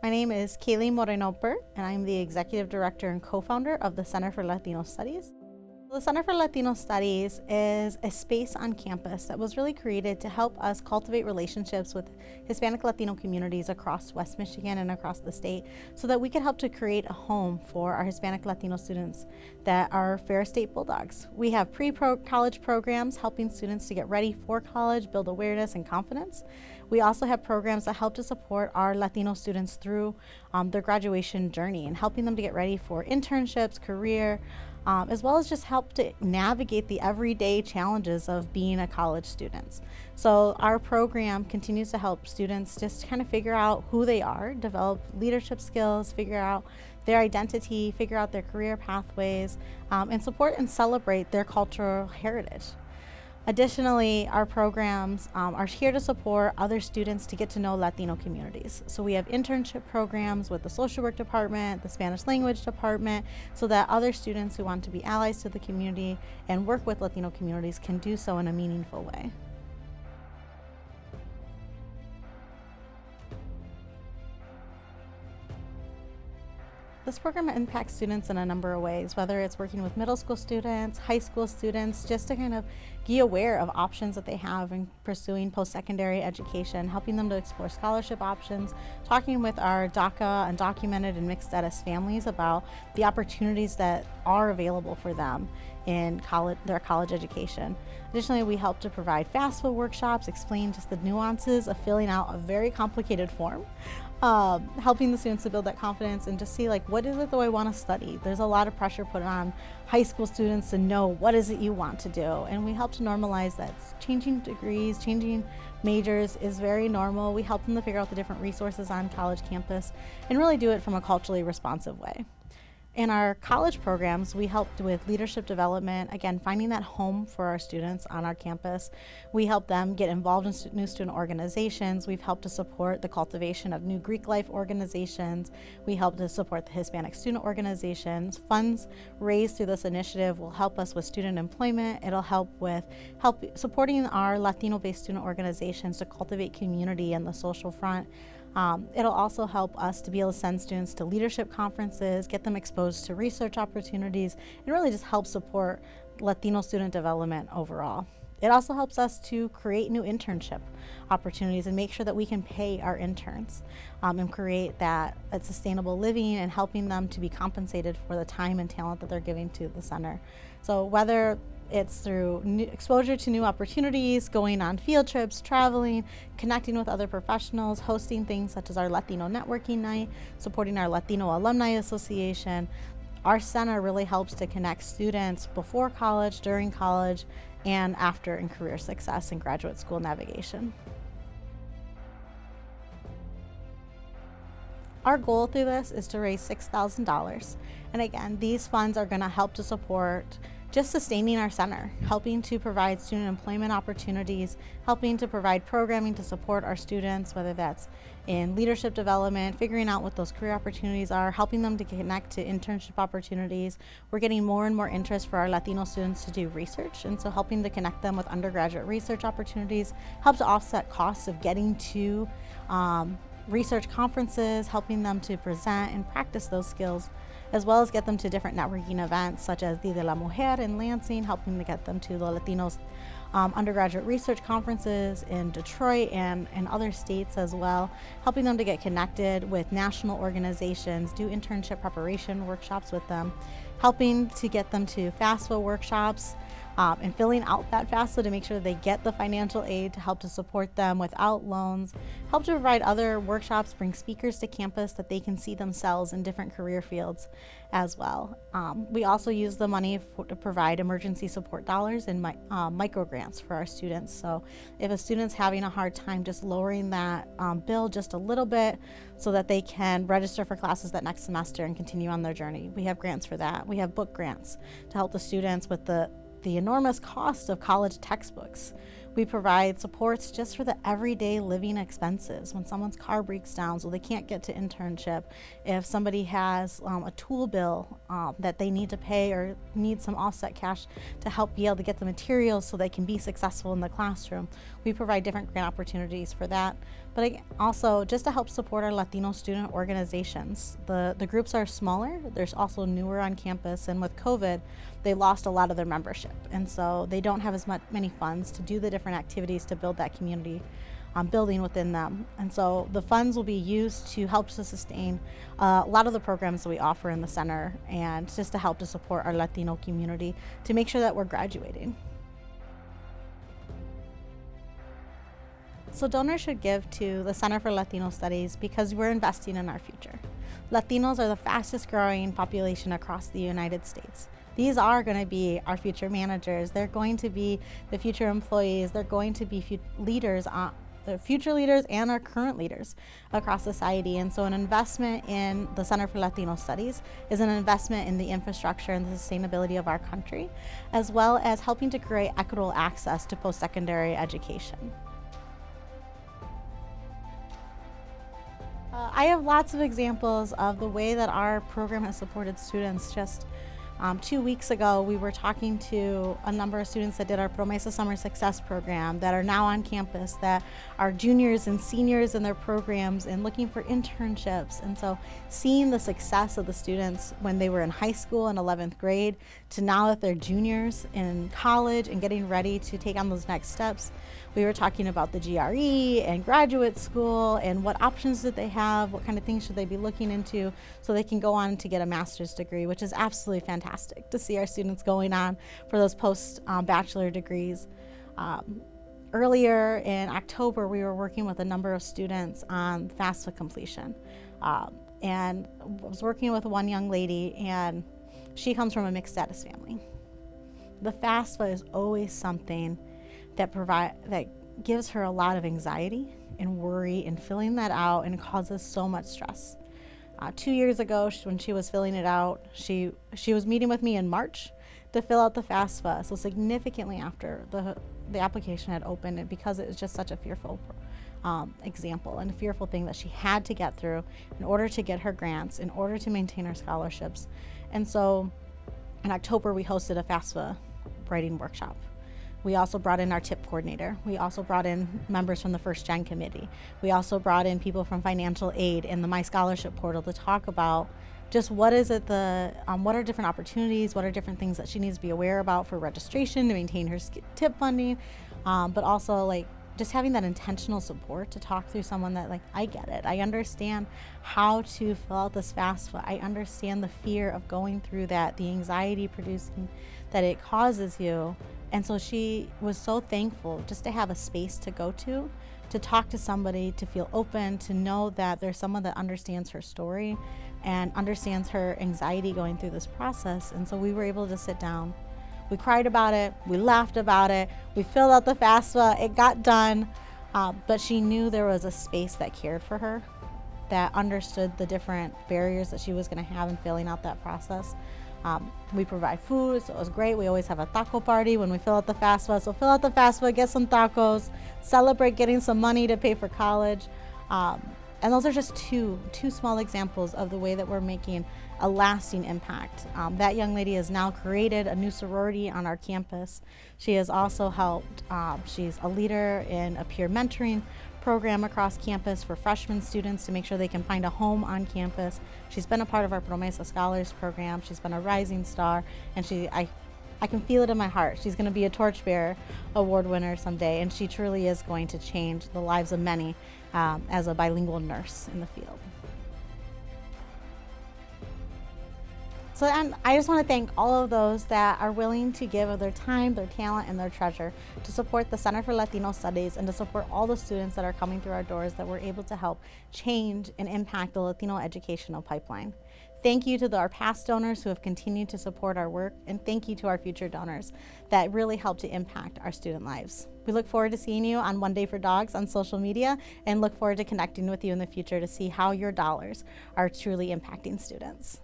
My name is Kaylee Moreno-Per, and I'm the Executive Director and co-founder of the Center for Latino Studies. The Center for Latino Studies is a space on campus that was really created to help us cultivate relationships with Hispanic Latino communities across West Michigan and across the state so that we could help to create a home for our Hispanic Latino students that are Ferris State Bulldogs. We have pre-college programs helping students to get ready for college, build awareness and confidence. We also have programs that help to support our Latino students through their graduation journey and helping them to get ready for internships, career, as well as just help to navigate the everyday challenges of being a college student. So our program continues to help students just kind of figure out who they are, develop leadership skills, figure out their identity, figure out their career pathways, and support and celebrate their cultural heritage. Additionally, our programs are here to support other students to get to know Latino communities. So we have internship programs with the social work department, the Spanish language department, so that other students who want to be allies to the community and work with Latino communities can do so in a meaningful way. This program impacts students in a number of ways, whether it's working with middle school students, high school students, just to kind of be aware of options that they have in pursuing post-secondary education, helping them to explore scholarship options, talking with our DACA, undocumented and mixed status families about the opportunities that are available for them in their college education. Additionally, we help to provide FAFSA workshops, explain just the nuances of filling out a very complicated form, helping the students to build that confidence and just see what is it that I want to study. There's a lot of pressure put on high school students to know what is it you want to do, and we help to normalize that changing degrees, changing majors is very normal. We help them to figure out the different resources on college campus and really do it from a culturally responsive way. In our college programs, we helped with leadership development, again, finding that home for our students on our campus. We help them get involved in new student organizations. We've helped to support the cultivation of new Greek life organizations. We help to support the Hispanic student organizations. Funds raised through this initiative will help us with student employment. It'll help with supporting our Latino-based student organizations to cultivate community in the social front. It'll also help us to be able to send students to leadership conferences, get them exposed to research opportunities, and really just help support Latino student development overall. It also helps us to create new internship opportunities and make sure that we can pay our interns and create that sustainable living and helping them to be compensated for the time and talent that they're giving to the center. So whether it's through exposure to new opportunities, going on field trips, traveling, connecting with other professionals, hosting things such as our Latino Networking Night, supporting our Latino Alumni Association. Our center really helps to connect students before college, during college, and after in career success and graduate school navigation. Our goal through this is to raise $6,000. And again, these funds are going to help to support just sustaining our center, helping to provide student employment opportunities, helping to provide programming to support our students, whether that's in leadership development, figuring out what those career opportunities are, helping them to connect to internship opportunities. We're getting more and more interest for our Latino students to do research, and so helping to connect them with undergraduate research opportunities helps to offset costs of getting to research conferences, helping them to present and practice those skills, as well as get them to different networking events such as Dia de la Mujer in Lansing, helping to get them to the Latinos undergraduate research conferences in Detroit and other states as well, helping them to get connected with national organizations, do internship preparation workshops with them, helping to get them to FAFSA workshops, and filling out that FAFSA to make sure that they get the financial aid to help to support them without loans, help to provide other workshops, bring speakers to campus that they can see themselves in different career fields as well. We also use the money to provide emergency support dollars and micro grants for our students. So if a student's having a hard time, just lowering that bill just a little bit so that they can register for classes that next semester and continue on their journey. We have grants for that. We have book grants to help the students with the enormous cost of college textbooks. We provide supports just for the everyday living expenses. When someone's car breaks down so they can't get to internship, if somebody has a tool bill that they need to pay or need some offset cash to help be able to get the materials so they can be successful in the classroom, we provide different grant opportunities for that. But also just to help support our Latino student organizations. The groups are smaller, there's also newer on campus, and with COVID, they lost a lot of their membership. And so they don't have as many funds to do the different activities to build that community building within them. And so the funds will be used to help to sustain a lot of the programs that we offer in the center, and just to help to support our Latino community to make sure that we're graduating. So donors should give to the Center for Latino Studies because we're investing in our future. Latinos are the fastest growing population across the United States. These are going to be our future managers. They're going to be the future employees. They're going to be leaders, the future leaders and our current leaders across society. And so an investment in the Center for Latino Studies is an investment in the infrastructure and the sustainability of our country, as well as helping to create equitable access to post-secondary education. I have lots of examples of the way that our program has supported students. Just 2 weeks ago, we were talking to a number of students that did our Promesa Summer Success program that are now on campus, that are juniors and seniors in their programs and looking for internships. And so seeing the success of the students when they were in high school in 11th grade to now that they're juniors in college and getting ready to take on those next steps. We were talking about the GRE and graduate school and what options did they have, what kind of things should they be looking into so they can go on to get a master's degree, which is absolutely fantastic to see our students going on for those post-bachelor degrees. Earlier in October, we were working with a number of students on FAFSA completion. And I was working with one young lady, and she comes from a mixed status family. The FAFSA is always something that gives her a lot of anxiety and worry and filling that out, and it causes so much stress. 2 years ago, when she was filling it out, she was meeting with me in March to fill out the FAFSA, so significantly after the application had opened, and because it was just such a fearful example and a fearful thing that she had to get through in order to get her grants, in order to maintain her scholarships. And so in October, we hosted a FAFSA writing workshop. We also brought in our TIP coordinator. We also brought in members from the First Gen Committee. We also brought in people from financial aid and the My Scholarship portal to talk about just what are different opportunities, what are different things that she needs to be aware about for registration to maintain her TIP funding, but also just having that intentional support to talk through someone that I get it. I understand how to fill out this FAFSA. I understand the fear of going through that, the anxiety producing that it causes you. And so she was so thankful just to have a space to go to talk to somebody, to feel open, to know that there's someone that understands her story and understands her anxiety going through this process. And so we were able to sit down. We cried about it, we laughed about it, we filled out the FAFSA, it got done, but she knew there was a space that cared for her, that understood the different barriers that she was going to have in filling out that process. We provide food, so it was great. We always have a taco party when we fill out the FAFSA. So fill out the FAFSA, get some tacos, celebrate getting some money to pay for college. And those are just two small examples of the way that we're making a lasting impact. That young lady has now created a new sorority on our campus. She has also helped, she's a leader in a peer mentoring program across campus for freshman students to make sure they can find a home on campus. She's been a part of our Promesa Scholars program. She's been a rising star, and I can feel it in my heart. She's going to be a Torchbearer Award winner someday, and she truly is going to change the lives of many as a bilingual nurse in the field. So I just want to thank all of those that are willing to give of their time, their talent, and their treasure to support the Center for Latino Studies and to support all the students that are coming through our doors that we're able to help change and impact the Latino educational pipeline. Thank you to our past donors who have continued to support our work, and thank you to our future donors that really help to impact our student lives. We look forward to seeing you on 1Day4Dawgs on social media, and look forward to connecting with you in the future to see how your dollars are truly impacting students.